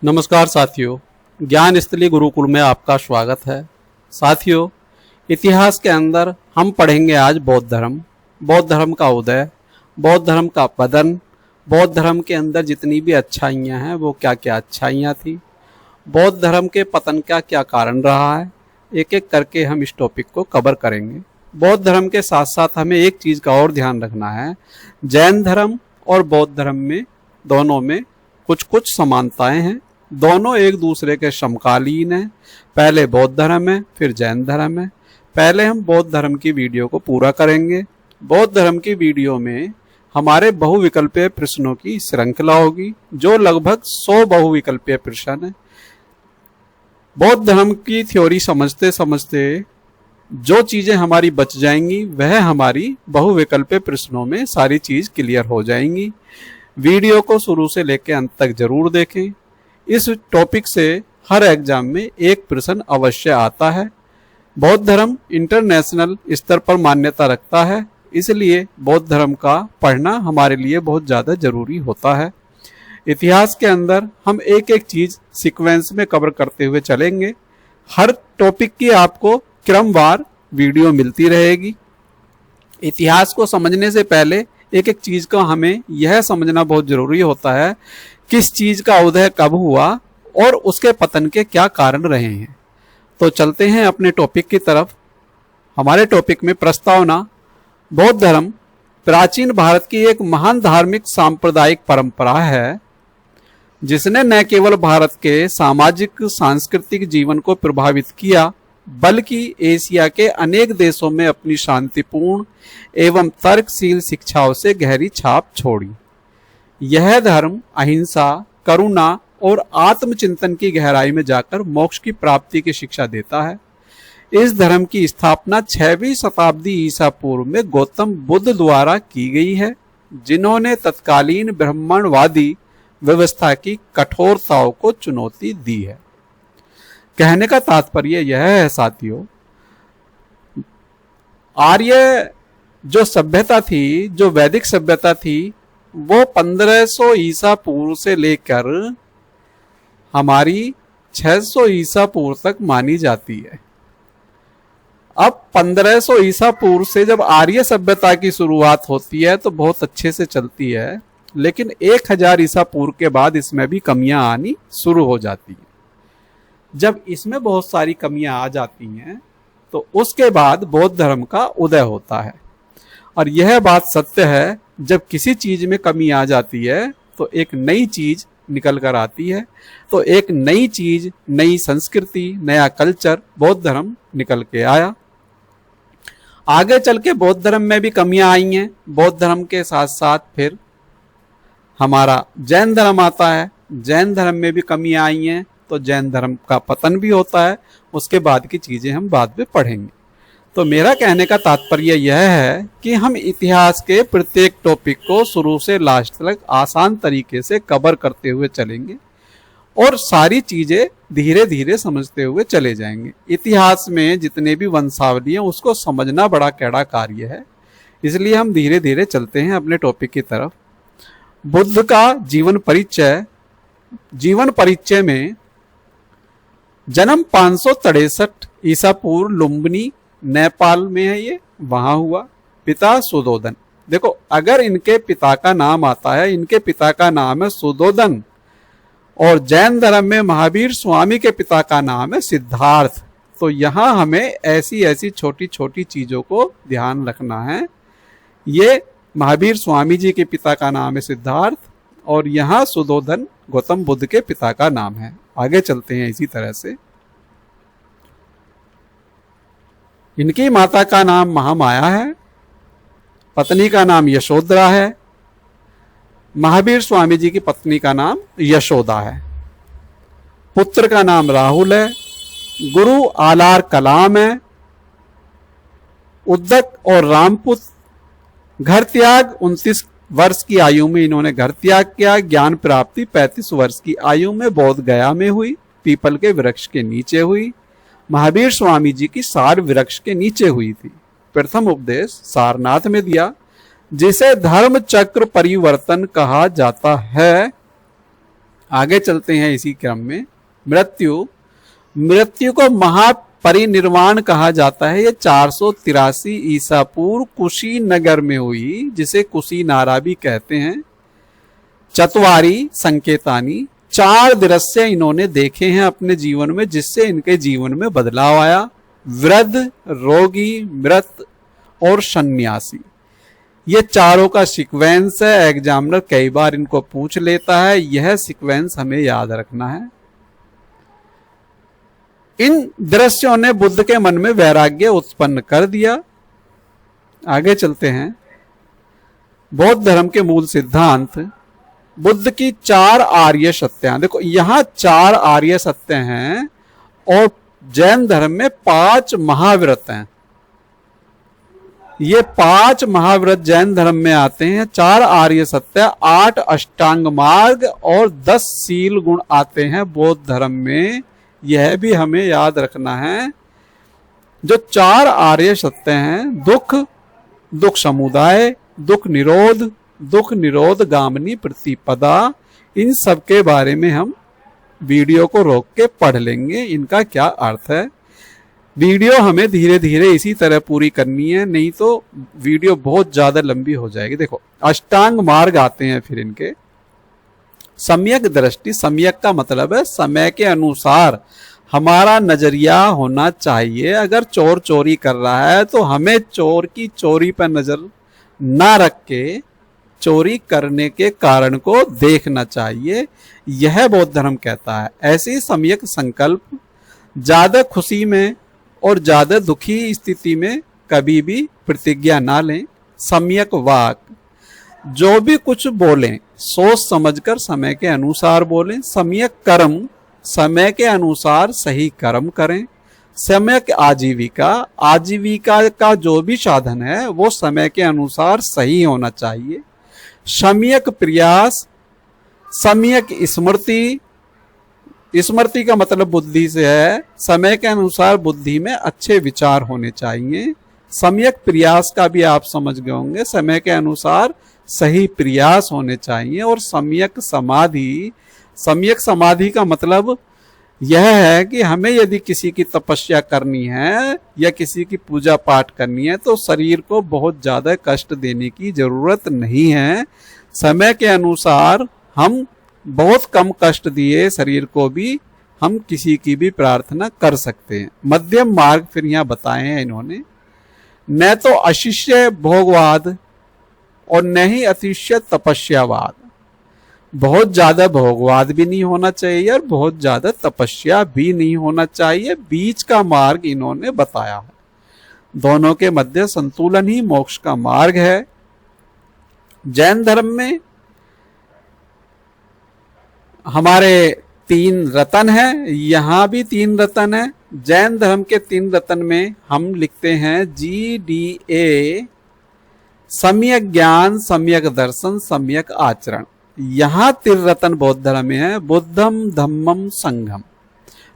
नमस्कार साथियों, ज्ञान स्थली गुरुकुल में आपका स्वागत है। साथियों, इतिहास के अंदर हम पढ़ेंगे आज बौद्ध धर्म का उदय, बौद्ध धर्म का पतन, बौद्ध धर्म के अंदर जितनी भी अच्छाइयाँ हैं वो क्या क्या अच्छाइयाँ थी, बौद्ध धर्म के पतन का क्या कारण रहा है। एक एक करके हम इस टॉपिक को कवर करेंगे। बौद्ध धर्म के साथ साथ हमें एक चीज़ का और ध्यान रखना है, जैन धर्म और बौद्ध धर्म में दोनों में कुछ कुछ समानताएं हैं। दोनों एक दूसरे के समकालीन हैं। पहले बौद्ध धर्म है, फिर जैन धर्म है। पहले हम बौद्ध धर्म की वीडियो को पूरा करेंगे। बौद्ध धर्म की वीडियो में हमारे बहुविकल्पीय प्रश्नों की श्रृंखला होगी, जो लगभग 100 बहुविकल्पीय प्रश्न है। बौद्ध धर्म की थ्योरी समझते समझते जो चीजें हमारी बच जाएंगी वह हमारी बहुविकल्पीय प्रश्नों में सारी चीज क्लियर हो जाएंगी। वीडियो को शुरू से लेकर अंत तक जरूर देखें। इस टॉपिक से हर एग्जाम में एक प्रश्न अवश्य आता है। बौद्ध धर्म इंटरनेशनल स्तर पर मान्यता रखता है, इसलिए बौद्ध धर्म का पढ़ना हमारे लिए बहुत ज़्यादा जरूरी होता है। इतिहास के अंदर हम एक एक चीज़ सीक्वेंस में कवर करते हुए चलेंगे। हर टॉपिक की आपको क्रमवार वीडियो मिलती रहेगी। इतिहास को समझने से पहले एक एक चीज़ को हमें यह समझना बहुत ज़रूरी होता है, किस चीज़ का उदय कब हुआ और उसके पतन के क्या कारण रहे हैं। तो चलते हैं अपने टॉपिक की तरफ। हमारे टॉपिक में प्रस्तावना, बौद्ध धर्म प्राचीन भारत की एक महान धार्मिक सांप्रदायिक परंपरा है, जिसने न केवल भारत के सामाजिक सांस्कृतिक जीवन को प्रभावित किया, बल्कि एशिया के अनेक देशों में अपनी शांतिपूर्ण एवं तर्कशील शिक्षाओं से गहरी छाप छोड़ी। यह धर्म अहिंसा, करुणा और आत्मचिंतन की गहराई में जाकर मोक्ष की प्राप्ति की शिक्षा देता है। इस धर्म की स्थापना 6वीं शताब्दी ईसा पूर्व में गौतम बुद्ध द्वारा की गई है, जिन्होंने तत्कालीन ब्राह्मणवादी व्यवस्था की कठोरताओं को चुनौती दी है। कहने का तात्पर्य यह है साथियों, आर्य जो सभ्यता थी, जो वैदिक सभ्यता थी, वो 1500 ईसा पूर्व से लेकर हमारी 600 ईसा पूर्व तक मानी जाती है। अब 1500 ईसा पूर्व से जब आर्य सभ्यता की शुरुआत होती है तो बहुत अच्छे से चलती है, लेकिन 1000 ईसा पूर्व के बाद इसमें भी कमियां आनी शुरू हो जाती हैं। जब इसमें बहुत सारी कमियां आ जाती हैं तो उसके बाद बौद्ध धर्म का उदय होता है। और यह बात सत्य है, जब किसी चीज में कमी आ जाती है तो एक नई चीज निकल कर आती है। तो एक नई चीज, नई संस्कृति, नया कल्चर बौद्ध धर्म निकल के आया। आगे चल के बौद्ध धर्म में भी कमियां आई हैं। बौद्ध धर्म के साथ साथ फिर हमारा जैन धर्म आता है। जैन धर्म में भी कमियां आई हैं, तो जैन धर्म का पतन भी होता है। उसके बाद की चीजें हम बाद में पढ़ेंगे। तो मेरा कहने का तात्पर्य यह है कि हम इतिहास के प्रत्येक टॉपिक को शुरू से लास्ट तक आसान तरीके से कवर करते हुए चलेंगे और सारी चीजें धीरे धीरे समझते हुए चले जाएंगे। इतिहास में जितने भी वंशावली हैं उसको समझना बड़ा कैड़ा कार्य है, इसलिए हम धीरे धीरे चलते हैं अपने टॉपिक की तरफ। बुद्ध का जीवन परिचय। जीवन परिचय में जन्म 563 ईसा पूर्व लुम्बिनी नेपाल में है, ये वहां हुआ। पिता सुदोधन। देखो, अगर इनके पिता का नाम आता है, इनके पिता का नाम है सुदोधन, और जैन धर्म में महावीर स्वामी के पिता का नाम है सिद्धार्थ, तो यहां हमें ऐसी ऐसी छोटी छोटी चीजों को ध्यान रखना है। ये महावीर स्वामी जी के पिता का नाम है सिद्धार्थ, और यहाँ सुदोधन गौतम बुद्ध के पिता का नाम है। आगे चलते हैं इसी तरह से। इनकी माता का नाम महामाया है, पत्नी का नाम यशोधरा है, महावीर स्वामी जी की पत्नी का नाम यशोदा है, पुत्र का नाम राहुल है, गुरु आलार कलाम है, उद्दक और रामपुत। घर त्याग 29 वर्ष की आयु में इन्होंने घर त्याग किया। ज्ञान प्राप्ति 35 वर्ष की आयु में बोध गया में हुई, पीपल के वृक्ष के नीचे हुई। महावीर स्वामी जी की सार वृक्ष के नीचे हुई थी। प्रथम उपदेश सारनाथ में दिया, जिसे धर्म चक्र परिवर्तन कहा जाता है। आगे चलते हैं इसी क्रम में। मृत्यु को महापरिनिर्वाण कहा जाता है। ये 483 ईसा पूर्व कुशीनगर में हुई, जिसे कुशीनारा भी कहते हैं। चतवारी संकेतानी, 4 दृश्य इन्होंने देखे हैं अपने जीवन में, जिससे इनके जीवन में बदलाव आया। वृद्ध, रोगी, मृत और सन्यासी, ये चारों का सीक्वेंस है। एग्जामिनर कई बार इनको पूछ लेता है, यह सीक्वेंस हमें याद रखना है। इन दृश्यों ने बुद्ध के मन में वैराग्य उत्पन्न कर दिया। आगे चलते हैं। बौद्ध धर्म के मूल सिद्धांत, बुद्ध की 4 आर्य सत्य। देखो यहां 4 आर्य सत्य हैं और जैन धर्म में 5 महाव्रत हैं। ये 5 महाव्रत जैन धर्म में आते हैं। 4 आर्य सत्य, 8 अष्टांग मार्ग और 10 शील गुण आते हैं बौद्ध धर्म में। यह भी हमें याद रखना है। जो 4 आर्य सत्य हैं, दुख समुदाय, दुख निरोध गामिनी प्रतिपदा, इन सब के बारे में हम वीडियो को रोक के पढ़ लेंगे, इनका क्या अर्थ है। वीडियो हमें धीरे धीरे इसी तरह पूरी करनी है, नहीं तो वीडियो बहुत ज्यादा लंबी हो जाएगी। देखो अष्टांग मार्ग आते हैं फिर इनके। सम्यक दृष्टि, सम्यक का मतलब है समय के अनुसार हमारा नजरिया होना चाहिए। अगर चोर चोरी कर रहा है तो हमें चोर की चोरी पर नजर ना रख के चोरी करने के कारण को देखना चाहिए, यह बौद्ध धर्म कहता है। ऐसी सम्यक संकल्प, ज्यादा खुशी में और ज्यादा दुखी स्थिति में कभी भी प्रतिज्ञा ना लें। सम्यक वाक, जो भी कुछ बोलें सोच समझकर समय के अनुसार बोलें। सम्यक कर्म, समय के अनुसार सही कर्म करें। सम्यक आजीविका, आजीविका का जो भी साधन है वो समय के अनुसार सही होना चाहिए। सम्यक प्रयास, सम्यक स्मृति, स्मृति का मतलब बुद्धि से है, समय के अनुसार बुद्धि में अच्छे विचार होने चाहिए। सम्यक प्रयास का भी आप समझ गए होंगे, समय के अनुसार सही प्रयास होने चाहिए। और सम्यक समाधि, सम्यक समाधि का मतलब यह है कि हमें यदि किसी की तपस्या करनी है या किसी की पूजा पाठ करनी है तो शरीर को बहुत ज्यादा कष्ट देने की जरूरत नहीं है। समय के अनुसार हम बहुत कम कष्ट दिए शरीर को भी हम किसी की भी प्रार्थना कर सकते हैं। मध्यम मार्ग फिर यहाँ बताए हैं इन्होंने, न तो अशिष्य भोगवाद और न ही अतिशय तपस्यावाद। बहुत ज्यादा भोगवाद भी नहीं होना चाहिए और बहुत ज्यादा तपस्या भी नहीं होना चाहिए, बीच का मार्ग इन्होंने बताया है। दोनों के मध्य संतुलन ही मोक्ष का मार्ग है। जैन धर्म में हमारे 3 रतन हैं, यहां भी 3 रतन है। जैन धर्म के 3 रतन में हम लिखते हैं GDA, सम्यक ज्ञान, सम्यक दर्शन, सम्यक आचरण। यहां त्रिरतन बौद्ध धर्म में है, बुद्धम धम्मम संघम।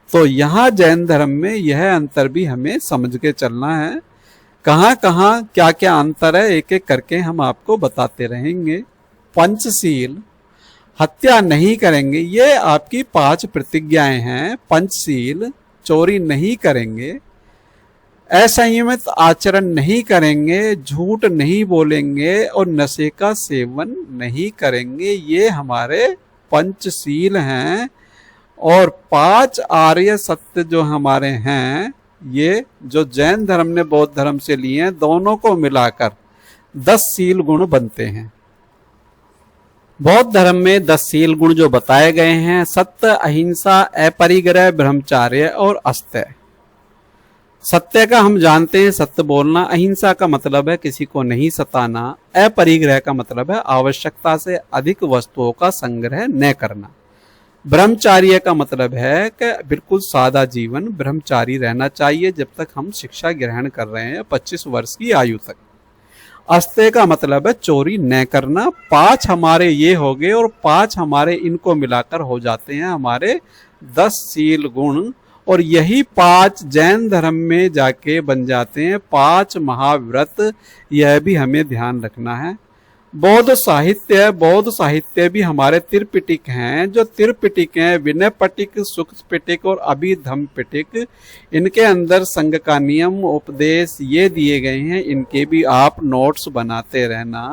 तो यहां जैन धर्म में यह अंतर भी हमें समझ के चलना है। कहां कहां क्या क्या अंतर है एक एक करके हम आपको बताते रहेंगे। पंचशील, हत्या नहीं करेंगे, ये आपकी 5 प्रतिज्ञाएं हैं। पंचशील, चोरी नहीं करेंगे, असंयमित आचरण नहीं करेंगे, झूठ नहीं बोलेंगे और नशे का सेवन नहीं करेंगे, ये हमारे पंचशील हैं। और 5 आर्य सत्य जो हमारे हैं, ये जो जैन धर्म ने बौद्ध धर्म से लिए हैं, दोनों को मिलाकर 10 शील गुण बनते हैं। बौद्ध धर्म में 10 शील गुण जो बताए गए हैं, सत्य, अहिंसा, अपरिग्रह, ब्रह्मचर्य और अस्तेय। सत्य का हम जानते हैं सत्य बोलना, अहिंसा का मतलब है किसी को नहीं सताना, अपरिग्रह का मतलब है आवश्यकता से अधिक वस्तुओं का संग्रह न करना, ब्रह्मचार्य का मतलब है कि बिल्कुल सादा जीवन ब्रह्मचारी रहना चाहिए जब तक हम शिक्षा ग्रहण कर रहे हैं 25 वर्ष की आयु तक। अस्तेय का मतलब है चोरी न करना। 5 हमारे ये हो गए और 5 हमारे इनको मिलाकर हो जाते हैं हमारे 10 शील गुण। और यही 5 जैन धर्म में जाके बन जाते हैं 5 महाव्रत। यह भी हमें ध्यान रखना है। बौद्ध साहित्य भी हमारे त्रिपिटक हैं। जो त्रिपिटक हैं, विनय पिटक, सुक्त पिटक और अभिधम्म पिटक, इनके अंदर संघ का नियम, उपदेश ये दिए गए हैं। इनके भी आप नोट्स बनाते रहना।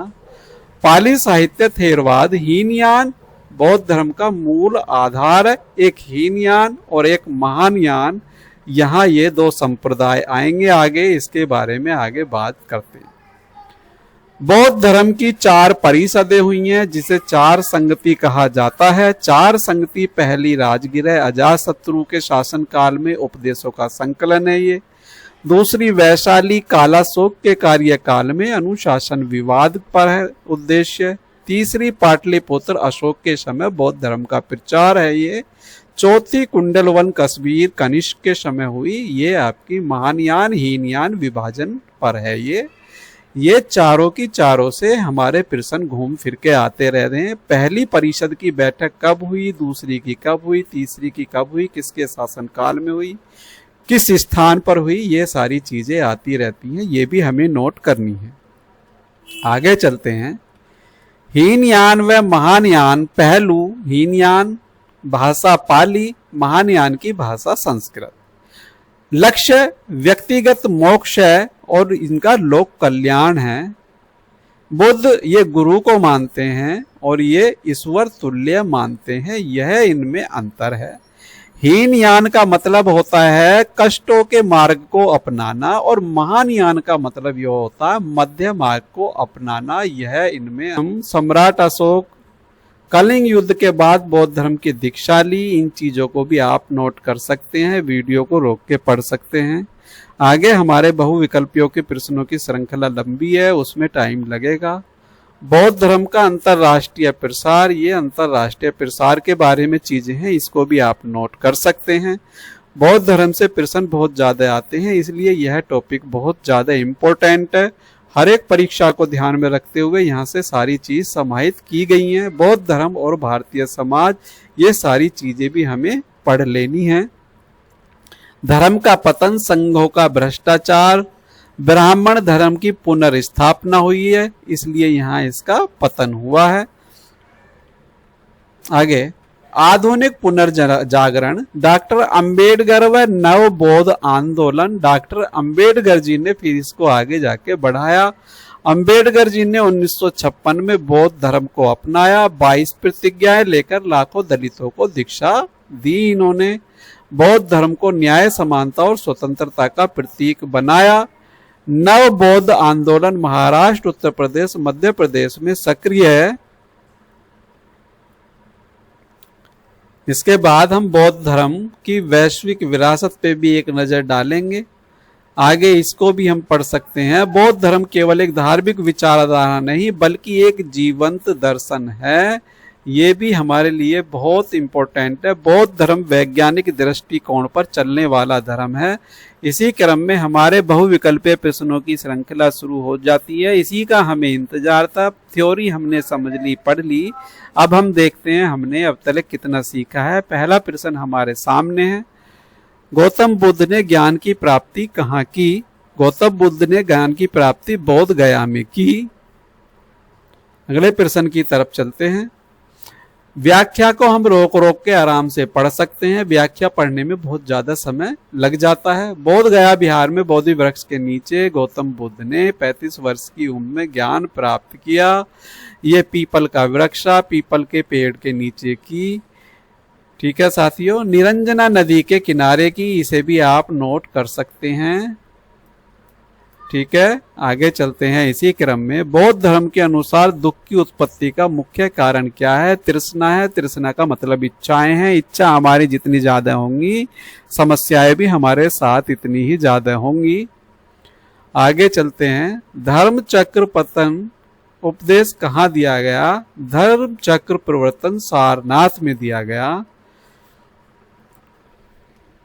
पाली साहित्य थेरवाद, हीनयान बौद्ध धर्म का मूल आधार है। एक हीनयान और एक महानयान, यहाँ ये दो संप्रदाय आएंगे आगे, इसके बारे में आगे बात करते हैं। बौद्ध धर्म की 4 परिषदें हुई हैं, जिसे 4 संगति कहा जाता है। 4 संगति, पहली राजगिर है, अजातशत्रु के शासन काल में उपदेशों का संकलन है ये। दूसरी वैशाली कालाशोक के कार्यकाल में अनुशासन विवाद पर है उद्देश्य। तीसरी पाटलिपुत्र अशोक के समय बौद्ध धर्म का प्रचार है ये। चौथी कुंडलवन कश्मीर कनिष्क के समय हुई, ये आपकी महानयान हीनयान विभाजन पर है ये चारों की चारों से हमारे प्रश्न घूम फिर के आते रह रहे हैं। पहली परिषद की बैठक कब हुई, दूसरी की कब हुई, तीसरी की कब हुई, किसके शासनकाल में हुई, किस स्थान पर हुई, ये सारी चीजें आती रहती हैं, ये भी हमें नोट करनी है। आगे चलते हैं। हीनयान व महानयान पहलू। हीनयान भाषा पाली, महानयान की भाषा संस्कृत। लक्ष्य व्यक्तिगत मोक्ष है और इनका लोक कल्याण है। बुद्ध ये गुरु को मानते हैं और ये ईश्वर तुल्य मानते हैं, यह इनमें अंतर है। हीनयान का मतलब होता है कष्टों के मार्ग को अपनाना और महानयान का मतलब यह होता है मध्य मार्ग को अपनाना। यह इनमें हम सम्राट अशोक कलिंग युद्ध के बाद बौद्ध धर्म की दीक्षा ली, इन चीजों को भी आप नोट कर सकते हैं, वीडियो को रोक के पढ़ सकते हैं। आगे हमारे बहुविकल्पियों के प्रश्नों की श्रृंखला लंबी है, उसमें टाइम लगेगा। बौद्ध धर्म का अंतरराष्ट्रीय प्रसार, ये अंतरराष्ट्रीय प्रसार के बारे में चीजें हैं, इसको भी आप नोट कर सकते हैं। बौद्ध धर्म से प्रश्न बहुत ज्यादा आते हैं, इसलिए यह टॉपिक बहुत ज्यादा इम्पोर्टेंट है। हर एक परीक्षा को ध्यान में रखते हुए यहाँ से सारी चीज समाहित की गई हैं। बौद्ध धर्म और भारतीय समाज, ये सारी चीजें भी हमें पढ़ लेनी है। धर्म का पतन, संघों का भ्रष्टाचार, ब्राह्मण धर्म की पुनर्स्थापना हुई है, इसलिए यहाँ इसका पतन हुआ है। आगे आधुनिक पुनर्जागरण, डॉक्टर अंबेडकर व नव बौद्ध आंदोलन। डॉक्टर अंबेडकर जी ने फिर इसको आगे जाके बढ़ाया। अंबेडकर जी ने 1956 में बौद्ध धर्म को अपनाया। 22 प्रतिज्ञाएं लेकर लाखों दलितों को दीक्षा दी इन्होंने। बौद्ध धर्म को न्याय, समानता और स्वतंत्रता का प्रतीक बनाया। नव बौद्ध आंदोलन महाराष्ट्र, उत्तर प्रदेश, मध्य प्रदेश में सक्रिय है। इसके बाद हम बौद्ध धर्म की वैश्विक विरासत पे भी एक नजर डालेंगे। आगे इसको भी हम पढ़ सकते हैं। बौद्ध धर्म केवल एक धार्मिक विचारधारा नहीं बल्कि एक जीवंत दर्शन है, ये भी हमारे लिए बहुत इंपॉर्टेंट है। बौद्ध धर्म वैज्ञानिक दृष्टिकोण पर चलने वाला धर्म है। इसी क्रम में हमारे बहुविकल्पीय प्रश्नों की श्रृंखला शुरू हो जाती है, इसी का हमें इंतजार था। थ्योरी हमने समझ ली, पढ़ ली, अब हम देखते हैं हमने अब तक कितना सीखा है। पहला प्रश्न हमारे सामने है, गौतम बुद्ध ने ज्ञान की प्राप्ति कहाँ की? गौतम बुद्ध ने ज्ञान की प्राप्ति बोध गया में की। अगले प्रश्न की तरफ चलते हैं। व्याख्या को हम रोक रोक के आराम से पढ़ सकते हैं, व्याख्या पढ़ने में बहुत ज्यादा समय लग जाता है। बोध गया बिहार में बोधि वृक्ष के नीचे गौतम बुद्ध ने 35 वर्ष की उम्र में ज्ञान प्राप्त किया। ये पीपल का वृक्ष, पीपल के पेड़ के नीचे की। ठीक है साथियों, निरंजना नदी के किनारे की, इसे भी आप नोट कर सकते हैं। ठीक है, आगे चलते हैं इसी क्रम में। बौद्ध धर्म के अनुसार दुख की उत्पत्ति का मुख्य कारण क्या है? तृष्णा है। तृष्णा का मतलब इच्छाएं हैं। इच्छा हमारी जितनी ज्यादा होंगी, समस्याएं भी हमारे साथ इतनी ही ज्यादा होंगी। आगे चलते हैं। धर्म चक्र पतन उपदेश कहाँ दिया गया? धर्म चक्र प्रवर्तन सारनाथ में दिया गया।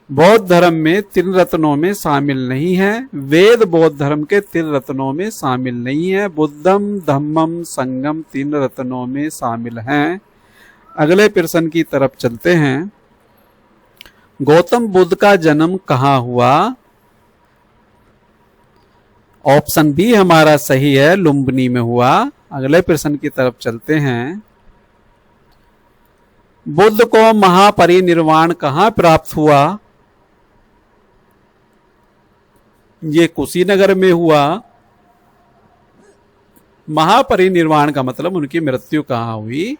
बौद्ध धर्म में 3 रत्नों में शामिल नहीं है। वेद बौद्ध धर्म के 3 रत्नों में शामिल नहीं है। बुद्धम धम्मम संगम 3 रत्नों में शामिल हैं। अगले प्रश्न की तरफ चलते हैं। गौतम बुद्ध का जन्म कहाँ हुआ? ऑप्शन बी हमारा सही है, लुम्बिनी में हुआ। अगले प्रश्न की तरफ चलते हैं। बुद्ध को महापरिनिर्वाण कहाँ प्राप्त हुआ? ये कुशीनगर में हुआ। महापरिनिर्वाण का मतलब उनकी मृत्यु कहाँ हुई?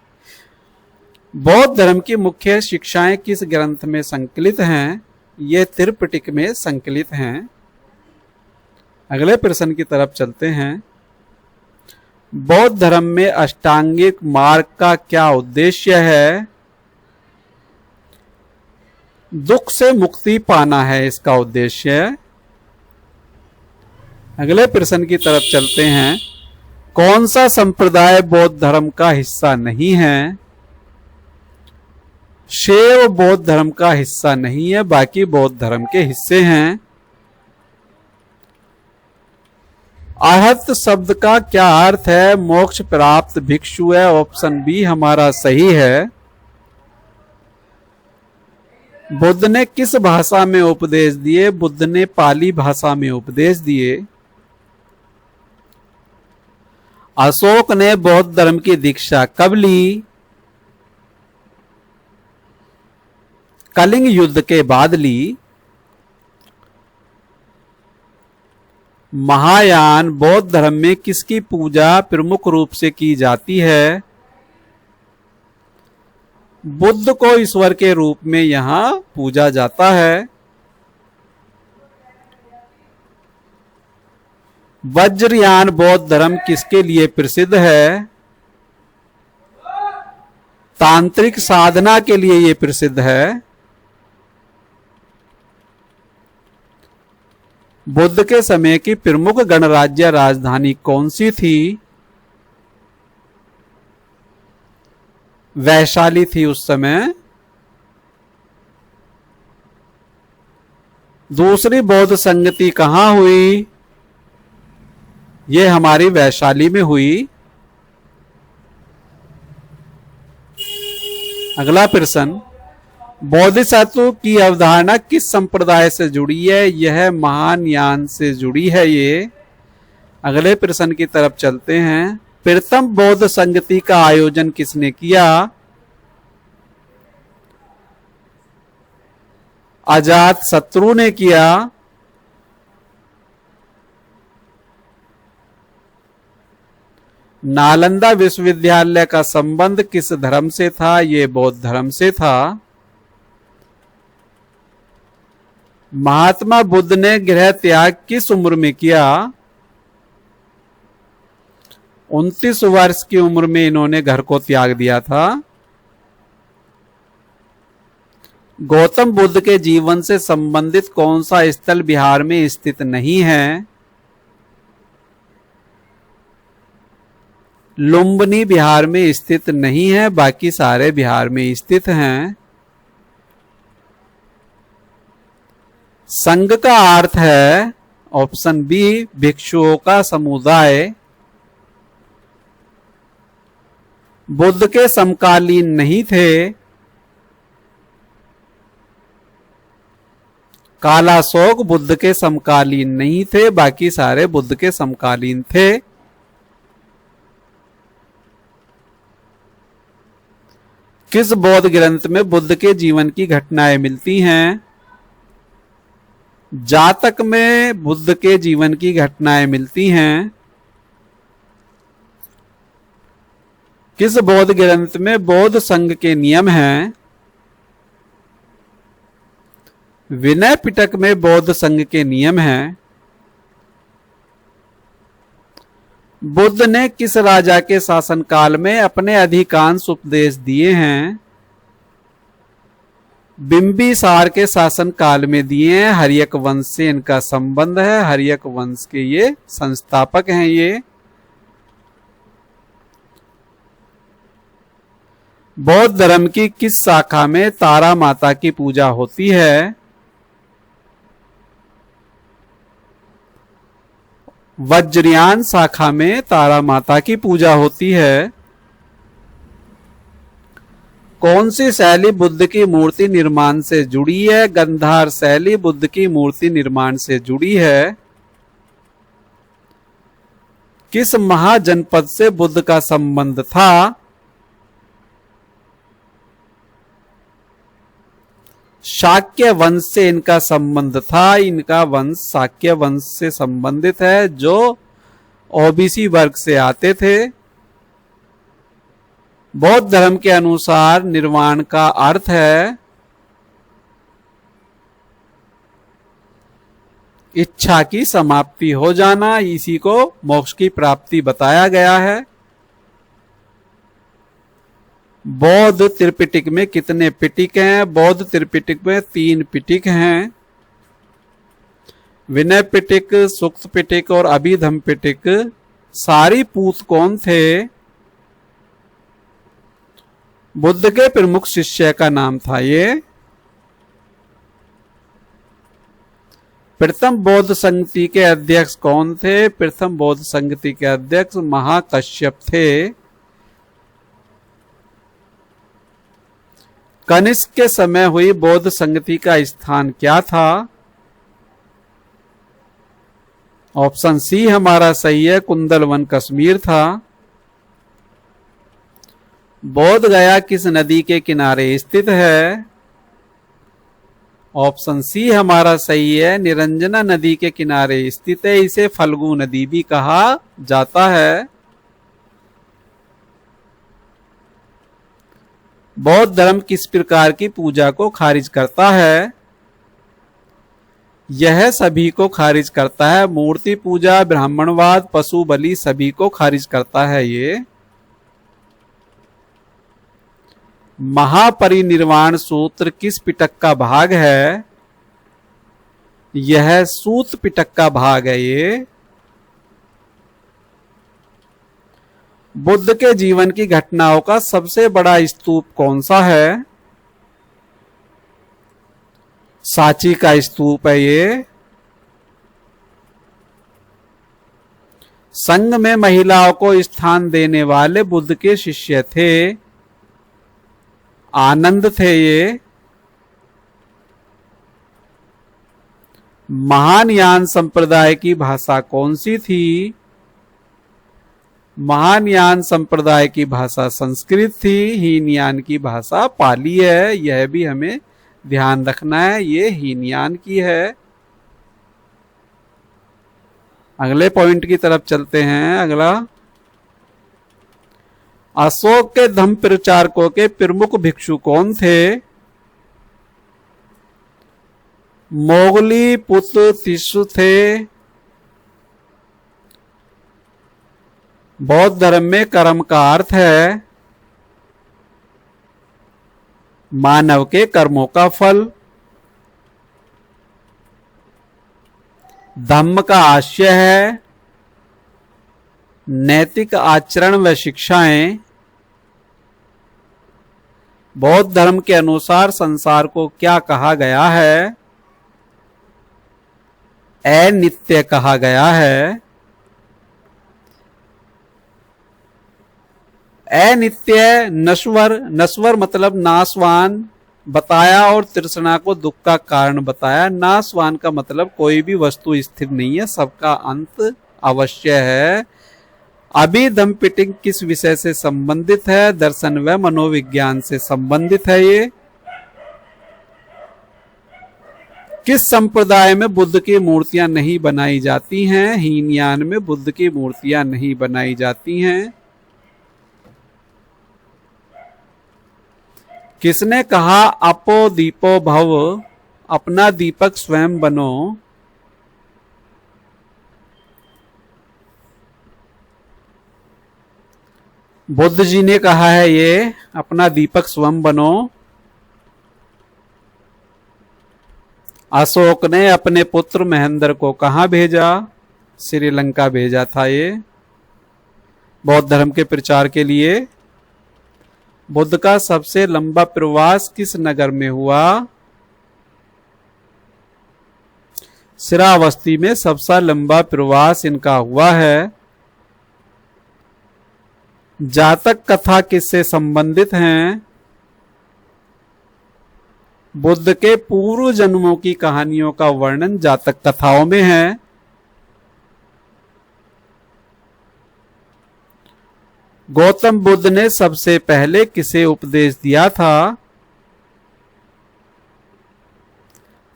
बौद्ध धर्म की मुख्य शिक्षाएं किस ग्रंथ में संकलित हैं? ये त्रिपिटक में संकलित हैं। अगले प्रश्न की तरफ चलते हैं। बौद्ध धर्म में अष्टांगिक मार्ग का क्या उद्देश्य है? दुख से मुक्ति पाना है इसका उद्देश्य। अगले प्रश्न की तरफ चलते हैं। कौन सा संप्रदाय बौद्ध धर्म का हिस्सा नहीं है? शैव बौद्ध धर्म का हिस्सा नहीं है, बाकी बौद्ध धर्म के हिस्से हैं। अरहत शब्द का क्या अर्थ है? मोक्ष प्राप्त भिक्षु है। ऑप्शन बी हमारा सही है। बुद्ध ने किस भाषा में उपदेश दिए? बुद्ध ने पाली भाषा में उपदेश दिए। अशोक ने बौद्ध धर्म की दीक्षा कब ली? कलिंग युद्ध के बाद ली। महायान बौद्ध धर्म में किसकी पूजा प्रमुख रूप से की जाती है? बुद्ध को ईश्वर के रूप में यहां पूजा जाता है। वज्रयान बौद्ध धर्म किसके लिए प्रसिद्ध है? तांत्रिक साधना के लिए यह प्रसिद्ध है। बुद्ध के समय की प्रमुख गणराज्य राजधानी कौन सी थी? वैशाली थी उस समय। दूसरी बौद्ध संगति कहां हुई? ये हमारी वैशाली में हुई। अगला प्रश्न। बोधिसत्व की अवधारणा किस संप्रदाय से जुड़ी है? यह महायान से जुड़ी है। ये अगले प्रश्न की तरफ चलते हैं। प्रथम बौद्ध संगति का आयोजन किसने किया? अजात शत्रु ने किया। नालंदा विश्वविद्यालय का संबंध किस धर्म से था? ये बौद्ध धर्म से था। महात्मा बुद्ध ने गृह त्याग किस उम्र में किया? 29 वर्ष की उम्र में इन्होंने घर को त्याग दिया था। गौतम बुद्ध के जीवन से संबंधित कौन सा स्थल बिहार में स्थित नहीं है? लुम्बिनी बिहार में स्थित नहीं है, बाकी सारे बिहार में स्थित हैं। संघ का अर्थ है ऑप्शन बी भिक्षुओं का समुदाय। बुद्ध के समकालीन नहीं थे। कालाशोक बुद्ध के समकालीन नहीं थे, बाकी सारे बुद्ध के समकालीन थे। किस बौद्ध ग्रंथ में बुद्ध के जीवन की घटनाएं मिलती हैं? जातक में बुद्ध के जीवन की घटनाएं मिलती हैं। किस बौद्ध ग्रंथ में बौद्ध संघ के नियम हैं? विनय पिटक में बौद्ध संघ के नियम हैं। बुद्ध ने किस राजा के शासनकाल में अपने अधिकांश उपदेश दिए हैं? बिंबिसार के शासन काल में दिए हैं। हर्यक वंश से इनका संबंध है। हर्यक वंश के ये संस्थापक हैं। ये बौद्ध धर्म की किस शाखा में तारा माता की पूजा होती है? वज्रयान शाखा में तारा माता की पूजा होती है। कौन सी शैली बुद्ध की मूर्ति निर्माण से जुड़ी है? गंधार शैली बुद्ध की मूर्ति निर्माण से जुड़ी है। किस महाजनपद से बुद्ध का संबंध था? शाक्य वंश से इनका संबंध था। इनका वंश शाक्य वंश से संबंधित है, जो ओबीसी वर्ग से आते थे। बौद्ध धर्म के अनुसार निर्वाण का अर्थ है इच्छा की समाप्ति हो जाना। इसी को मोक्ष की प्राप्ति बताया गया है। बौद्ध त्रिपिटक में कितने पिटक हैं? बौद्ध त्रिपिटक में 3 पिटक हैं। विनय पिटक, सूक्त पिटक और अभिधम्म पिटक। सारीपुत कौन थे? बुद्ध के प्रमुख शिष्य का नाम था ये। प्रथम बौद्ध संगति के अध्यक्ष कौन थे? प्रथम बौद्ध संगति के अध्यक्ष महाकश्यप थे। कनिष्क के समय हुई बौद्ध संगति का स्थान क्या था? ऑप्शन सी हमारा सही है, कुंदलवन कश्मीर था। बोध गया किस नदी के किनारे स्थित है? ऑप्शन सी हमारा सही है, निरंजना नदी के किनारे स्थित है। इसे फल्गु नदी भी कहा जाता है। बौद्ध धर्म किस प्रकार की पूजा को खारिज करता है? यह सभी को खारिज करता है। मूर्ति पूजा, ब्राह्मणवाद, पशु बलि सभी को खारिज करता है ये। महापरिनिर्वाण सूत्र किस पिटक का भाग है? यह सूत पिटक का भाग है ये। बुद्ध के जीवन की घटनाओं का सबसे बड़ा स्तूप कौन सा है? सांची का स्तूप है ये। संघ में महिलाओं को स्थान देने वाले बुद्ध के शिष्य थे। आनंद थे ये। महायान संप्रदाय की भाषा कौन सी थी? महायान संप्रदाय की भाषा संस्कृत थी। हीनयान की भाषा पाली है। यह भी हमें ध्यान रखना है, ये हीनयान की है। अगले पॉइंट की तरफ चलते हैं। अगला, अशोक के धम्म प्रचारकों के प्रमुख भिक्षु कौन थे? मोगली पुत्र तिस्सु थे। बौद्ध धर्म में कर्म का अर्थ है मानव के कर्मों का फल। धम्म का आशय है नैतिक आचरण व शिक्षाएं। बौद्ध धर्म के अनुसार संसार को क्या कहा गया है? अनित्य कहा गया है। अनित्य नश्वर, नश्वर मतलब नाशवान बताया और तृष्णा को दुख का कारण बताया। नाशवान का मतलब कोई भी वस्तु स्थिर नहीं है, सबका अंत अवश्य है। अभिधम्म पिटक किस विषय से संबंधित है? दर्शन व मनोविज्ञान से संबंधित है ये। किस संप्रदाय में बुद्ध की मूर्तियां नहीं बनाई जाती हैं? हीनयान में बुद्ध की मूर्तियां नहीं बनाई जाती हैं। किसने कहा अपो दीपो भव, अपना दीपक स्वयं बनो? बुद्ध जी ने कहा है ये, अपना दीपक स्वयं बनो। अशोक ने अपने पुत्र महेंद्र को कहां भेजा? श्रीलंका भेजा था ये, बौद्ध धर्म के प्रचार के लिए। बुद्ध का सबसे लंबा प्रवास किस नगर में हुआ? श्रावस्ती में सबसे लंबा प्रवास इनका हुआ है। जातक कथा किससे संबंधित हैं? बुद्ध के पूर्व जन्मों की कहानियों का वर्णन जातक कथाओं में है। गौतम बुद्ध ने सबसे पहले किसे उपदेश दिया था?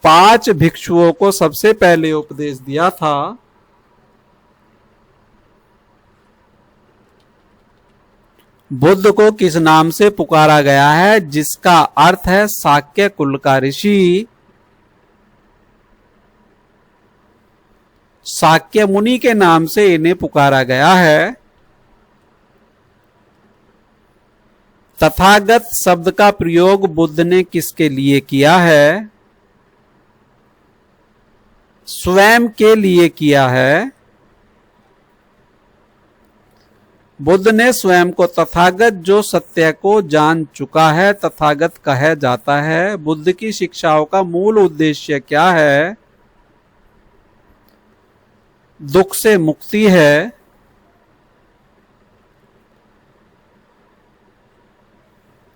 5 भिक्षुओं को सबसे पहले उपदेश दिया था। बुद्ध को किस नाम से पुकारा गया है, जिसका अर्थ है शाक्य कुल का ऋषि? शाक्य मुनि के नाम से इन्हें पुकारा गया है। तथागत शब्द का प्रयोग बुद्ध ने किसके लिए किया है? स्वयं के लिए किया है। बुद्ध ने स्वयं को तथागत, जो सत्य को जान चुका है, तथागत कहा जाता है। बुद्ध की शिक्षाओं का मूल उद्देश्य क्या है? दुख से मुक्ति है।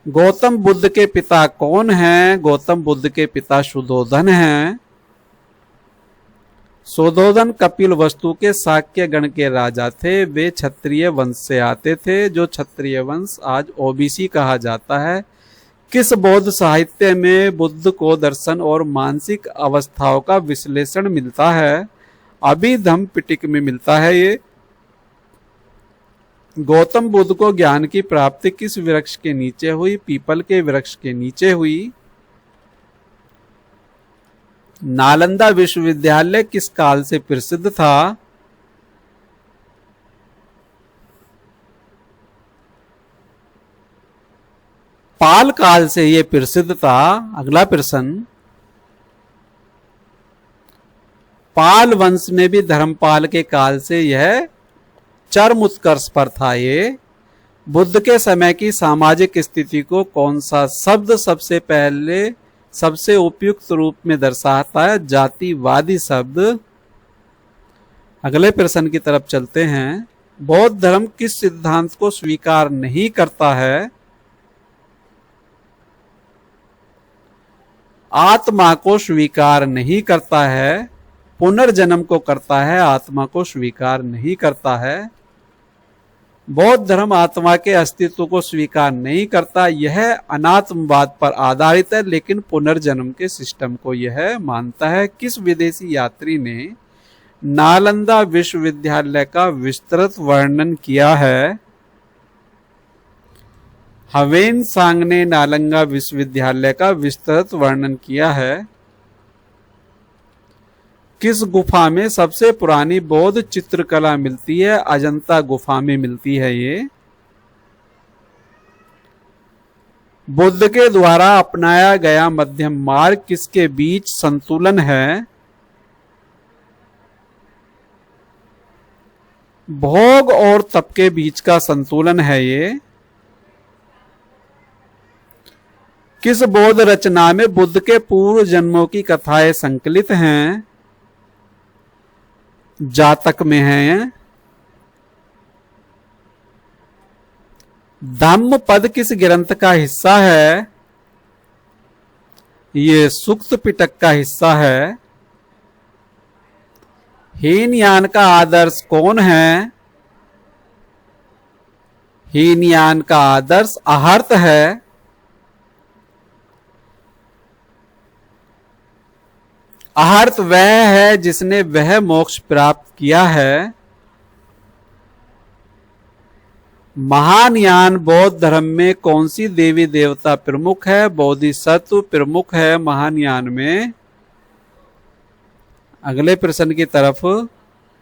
गौतम बुद्ध के पिता कौन हैं? गौतम बुद्ध के पिता शुद्धोधन हैं। शुद्धोधन कपिल वस्तु के शाक्य गण के राजा थे। वे क्षत्रिय वंश से आते थे, जो क्षत्रिय वंश आज ओबीसी कहा जाता है। किस बौद्ध साहित्य में बुद्ध को दर्शन और मानसिक अवस्थाओं का विश्लेषण मिलता है? अभिधम्म पिटक में मिलता है ये। गौतम बुद्ध को ज्ञान की प्राप्ति किस वृक्ष के नीचे हुई? पीपल के वृक्ष के नीचे हुई। नालंदा विश्वविद्यालय किस काल से प्रसिद्ध था? पाल काल से यह प्रसिद्ध था। अगला प्रश्न, पाल वंश में भी धर्मपाल के काल से यह चरम उत्कर्ष पर था। ये बुद्ध के समय की सामाजिक स्थिति को कौन सा शब्द सबसे पहले सबसे उपयुक्त रूप में दर्शाता है? जातिवादी शब्द। अगले प्रश्न की तरफ चलते हैं। बौद्ध धर्म किस सिद्धांत को स्वीकार नहीं करता है? आत्मा को स्वीकार नहीं करता है। पुनर्जन्म को करता है, आत्मा को स्वीकार नहीं करता है। बौद्ध धर्म आत्मा के अस्तित्व को स्वीकार नहीं करता। यह अनात्मवाद पर आधारित है, लेकिन पुनर्जन्म के सिस्टम को यह मानता है। किस विदेशी यात्री ने नालंदा विश्वविद्यालय का विस्तृत वर्णन किया है? ह्वेन सांग ने नालंदा विश्वविद्यालय का विस्तृत वर्णन किया है। किस गुफा में सबसे पुरानी बौद्ध चित्रकला मिलती है? अजंता गुफा में मिलती है ये। बुद्ध के द्वारा अपनाया गया मध्यम मार्ग किसके बीच संतुलन है? भोग और तप के बीच का संतुलन है ये। किस बौद्ध रचना में बुद्ध के पूर्व जन्मों की कथाएं संकलित हैं? जातक में है। धम्म पद किस ग्रंथ का हिस्सा है? ये सुक्त पिटक का हिस्सा है। हीनयान का आदर्श कौन है? हीनयान का आदर्श अहर्त है। अहर्त वह है जिसने वह मोक्ष प्राप्त किया है। महानयान बौद्ध धर्म में कौन सी देवी देवता प्रमुख है? बोधिसत्व प्रमुख है महानयान में। अगले प्रश्न की तरफ,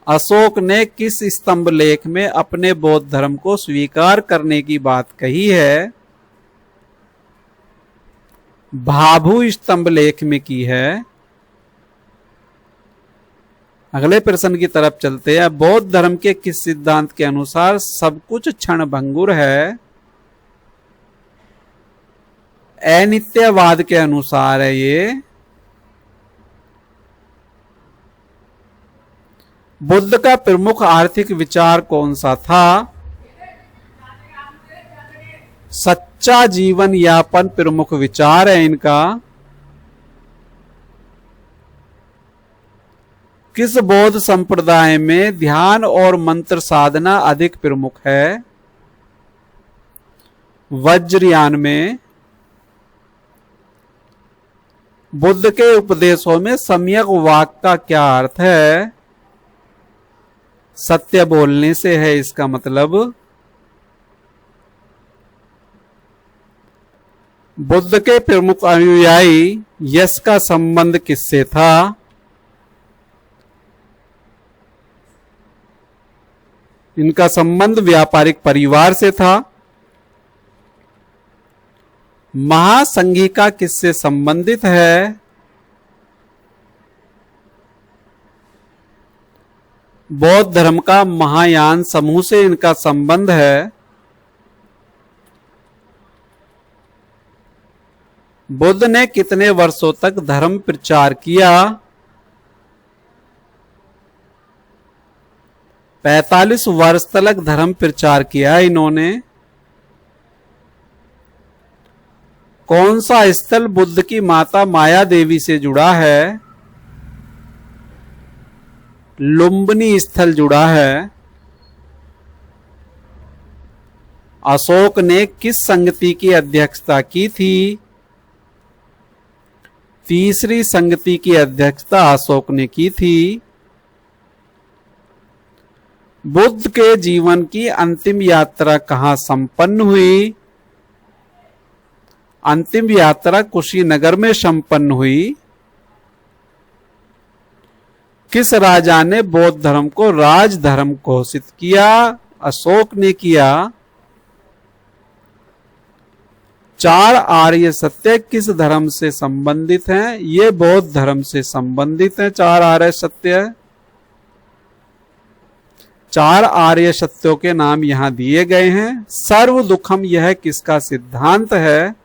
अशोक ने किस स्तंभ लेख में अपने बौद्ध धर्म को स्वीकार करने की बात कही है? भाभु स्तंभ लेख में की है। अगले प्रश्न की तरफ चलते हैं। बौद्ध धर्म के किस सिद्धांत के अनुसार सब कुछ क्षणभंगुर है? अनित्यवाद के अनुसार है ये। बुद्ध का प्रमुख आर्थिक विचार कौन सा था? सच्चा जीवन यापन प्रमुख विचार है इनका। किस बौद्ध संप्रदाय में ध्यान और मंत्र साधना अधिक प्रमुख है? वज्रयान में बुद्ध के उपदेशों में सम्यक वाक का क्या अर्थ है? सत्य बोलने से है इसका मतलब। बुद्ध के प्रमुख अनुयायी यश का संबंध किससे था? इनका संबंध व्यापारिक परिवार से था। महासंघिका किससे संबंधित है? बौद्ध धर्म का महायान समूह से इनका संबंध है। बुद्ध ने कितने वर्षों तक धर्म प्रचार किया? 45 वर्ष तक धर्म प्रचार किया इन्होंने। कौन सा स्थल बुद्ध की माता माया देवी से जुड़ा है? लुम्बिनी स्थल जुड़ा है। अशोक ने किस संगति की अध्यक्षता की थी? तीसरी संगति की अध्यक्षता अशोक ने की थी। बुद्ध के जीवन की अंतिम यात्रा कहां संपन्न हुई? अंतिम यात्रा कुशीनगर में संपन्न हुई। किस राजा ने बौद्ध धर्म को राजधर्म घोषित किया? अशोक ने किया। 4 आर्य सत्य किस धर्म से संबंधित हैं? ये बौद्ध धर्म से संबंधित हैं 4 आर्य सत्य। 4 आर्य सत्यों के नाम यहां दिए गए हैं। सर्व दुखम यह किसका सिद्धांत है?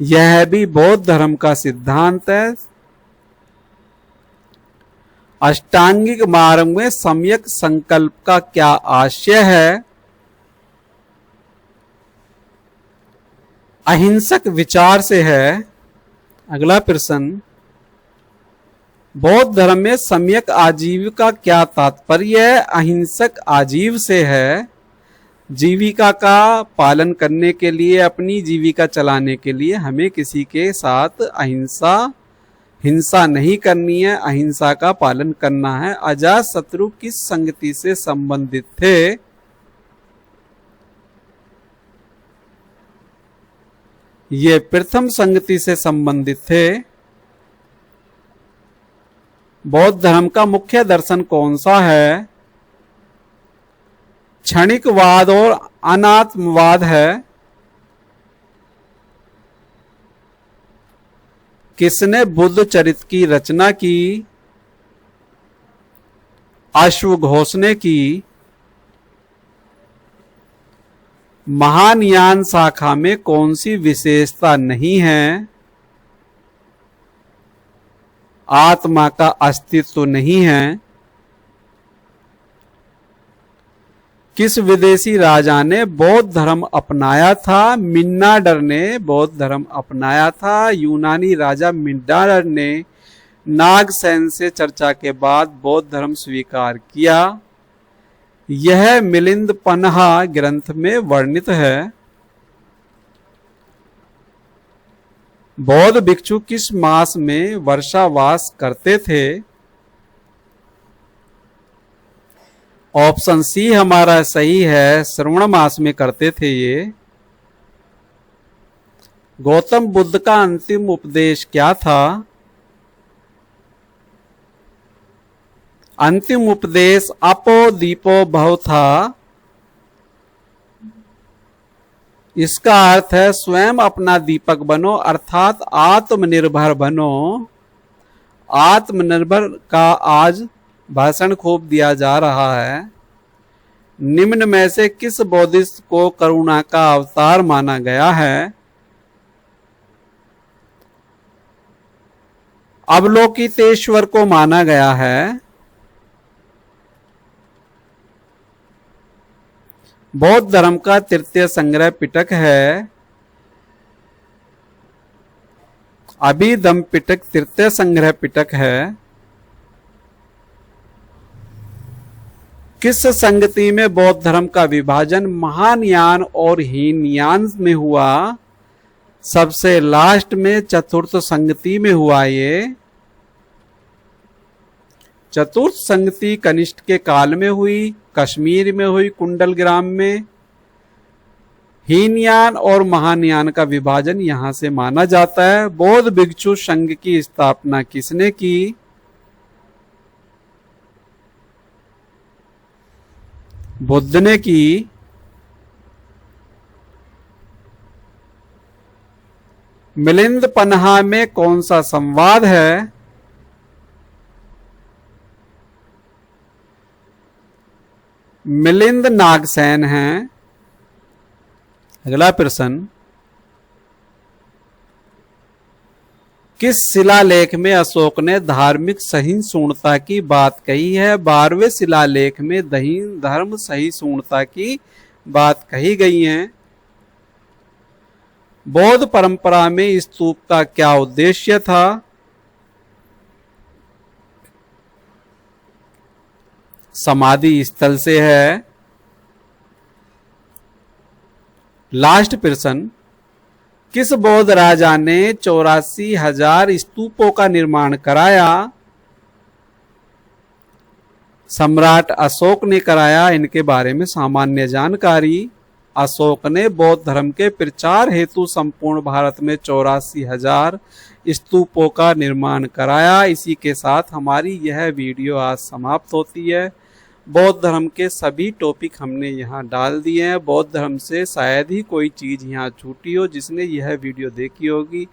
यह भी बौद्ध धर्म का सिद्धांत है। अष्टांगिक मार्ग में सम्यक संकल्प का क्या आशय है? अहिंसक विचार से है। अगला प्रश्न, बौद्ध धर्म में सम्यक आजीविका क्या तात्पर्य है? अहिंसक आजीव से है। जीविका का पालन करने के लिए, अपनी जीविका चलाने के लिए हमें किसी के साथ हिंसा नहीं करनी है, अहिंसा का पालन करना है। अजातशत्रु किस संगति से संबंधित थे? ये प्रथम संगति से संबंधित थे। बौद्ध धर्म का मुख्य दर्शन कौन सा है? क्षणिकवाद और अनात्मवाद है। किसने बुद्ध चरित्र की रचना की? अश्वघोष ने की। महायान शाखा में कौन सी विशेषता नहीं है? आत्मा का अस्तित्व नहीं है। किस विदेशी राजा ने बौद्ध धर्म अपनाया था? मिन्नाडर ने बौद्ध धर्म अपनाया था। यूनानी राजा मिन्नाडर ने नागसेन से चर्चा के बाद बौद्ध धर्म स्वीकार किया। यह मिलिंद पन्हा ग्रंथ में वर्णित है। बौद्ध भिक्षु किस मास में वर्षावास करते थे? ऑप्शन सी हमारा सही है, श्रवण मास में करते थे ये। गौतम बुद्ध का अंतिम उपदेश क्या था? अंतिम उपदेश अपो दीपो भव था। इसका अर्थ है स्वयं अपना दीपक बनो, अर्थात आत्मनिर्भर बनो। आत्मनिर्भर का आज भाषण खूब दिया जा रहा है। निम्न में से किस बौद्धिस्ट को करुणा का अवतार माना गया है? अवलोकितेश्वर को माना गया है। बौद्ध धर्म का तृतीय संग्रह पिटक है। अभिधम्म पिटक तृतीय संग्रह पिटक है। किस संगति में बौद्ध धर्म का विभाजन महायान और हीनयान में हुआ? सबसे लास्ट में चतुर्थ संगति में हुआ। ये चतुर्थ संगति कनिष्ठ के काल में हुई, कश्मीर में हुई, कुंडल ग्राम में। हीनयान और महायान का विभाजन यहां से माना जाता है। बौद्ध भिक्षु संघ की स्थापना किसने की? बुद्ध ने की। मिलिंद पन्हा में कौन सा संवाद है? मिलिंद नागसेन है। अगला प्रश्न, किस शिलालेख में अशोक ने धार्मिक सहिष्णुता की बात कही है? 12वें शिलालेख में धर्म सहिष्णुता की बात कही गई है। बौद्ध परंपरा में स्तूप का क्या उद्देश्य था? समाधि स्थल से है। लास्ट प्रश्न, किस बौद्ध राजा ने 84,000 स्तूपों का निर्माण कराया? सम्राट अशोक ने कराया। इनके बारे में सामान्य जानकारी। अशोक ने बौद्ध धर्म के प्रचार हेतु संपूर्ण भारत में 84,000 स्तूपों का निर्माण कराया। इसी के साथ हमारी यह वीडियो आज समाप्त होती है। बौद्ध धर्म के सभी टॉपिक हमने यहाँ डाल दिए हैं। बौद्ध धर्म से शायद ही कोई चीज़ यहाँ छूटी हो। जिसने यह वीडियो देखी होगी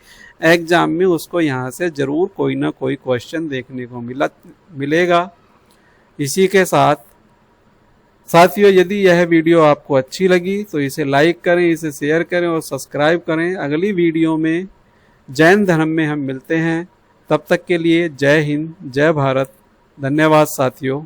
एग्जाम में उसको यहाँ से ज़रूर कोई ना कोई क्वेश्चन देखने को मिलेगा। इसी के साथ साथियों, यदि यह वीडियो आपको अच्छी लगी तो इसे लाइक करें, इसे शेयर करें और सब्सक्राइब करें। अगली वीडियो में जैन धर्म में हम मिलते हैं। तब तक के लिए जय हिंद, जय भारत। धन्यवाद साथियों।